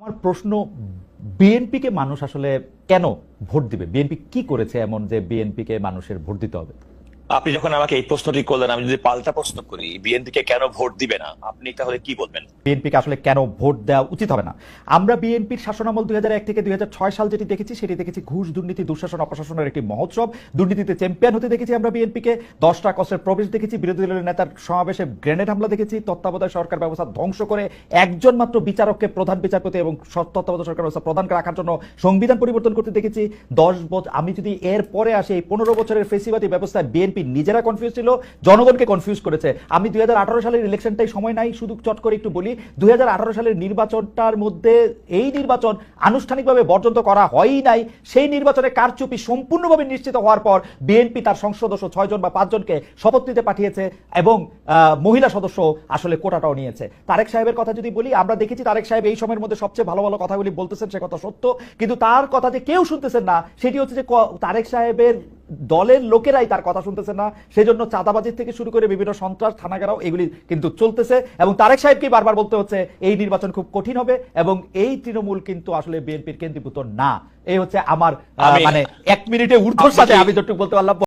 আমার প্রশ্ন, বিএনপিকে মানুষ আসলে কেন ভোট দিবে? বিএনপি কি করেছে এমন যে বিএনপিকে মানুষের ভোট দিতে হবে? আপনি যখন আমাকে এই প্রশ্নটি করলেন, আমি যদি পাল্টা প্রশ্ন করি, বিএনপি কে কেন ভোট দিবে না, আপনি তাহলে কি বলবেন? বিএনপিকে আসলে কেন ভোট দেওয়া উচিত হবে না? আমরা বিএনপির শাসনামল 2001 থেকে 2006 সাল যেটি দেখেছি, সেটি দেখেছি ঘুষ, দুর্নীতি, দুঃশাসন, অপশাসনের একটি মহোৎসব। দুর্নীতিতে চ্যাম্পিয়ন হতে দেখেছি আমরা বিএনপিকে। 10টা কষ্টের প্রবেশ দেখেছি, বিরোধী দলের নেতার সমাবেশে গ্রেনেড হামলা দেখেছি, তত্ত্বাবধায়ক সরকার ব্যবস্থা ধ্বংস করে একজন মাত্র বিচারককে প্রধান বিচারপতি এবং তত্ত্বাবধায়ক সরকার ব্যবস্থা প্রধান রাখার জন্য সংবিধান পরিবর্তন করতে দেখেছি। 10 বছর, আমি যদি এর পরে আসি, এই 15 বছরের ফেসিবাদী ব্যবস্থায় বিএনপি নিজেরা কনফিউজ ছিল, জনগণকে কনফিউজ করেছে। আমি 2018 সালের ইলেকশনটাই সময় নাই, শুধু চট করে একটু বলি, 2018 সালের নির্বাচনটার মধ্যে এই নির্বাচন আনুষ্ঠানিকভাবে বর্জন করা হয়ই নাই। সেই নির্বাচনে কারচুপি সম্পূর্ণভাবে নিশ্চিত হওয়ার পর বিএনপি তার সংসদ সদস্য 6 জন বা 5 জনকে শপথ নিতে পাঠিয়েছে এবং মহিলা সদস্য আসলে কোটাটাও নিয়েছে। তারেক সাহেবের কথা যদি বলি, আমরা দেখেছি তারেক সাহেব এই সময়ের মধ্যে সবচেয়ে ভালো ভালো কথাগুলি বলতেছেন, সে কথা সত্য, কিন্তু তার কথা যে কেউ শুনতেছেন না, সেটি হচ্ছে যে তারেক সাহেবের দলের লোকেরাই তার কথা শুনতেছে না। সেজন্য চাঁদাবাজির থেকে শুরু করে বিভিন্ন সন্ত্রাস, থানাগারাও এগুলি কিন্তু চলতেছে এবং তারেক সাহেবকে বারবার বলতে হচ্ছে এই নির্বাচন খুব কঠিন হবে এবং এই তৃণমূল কিন্তু আসলে বিএনপির কেন্দ্রীভূত না। এই হচ্ছে আমার মানে 1 মিনিটে ঊর্ধ্বর সাথে আমি যতটুকু বলতে পারলাম।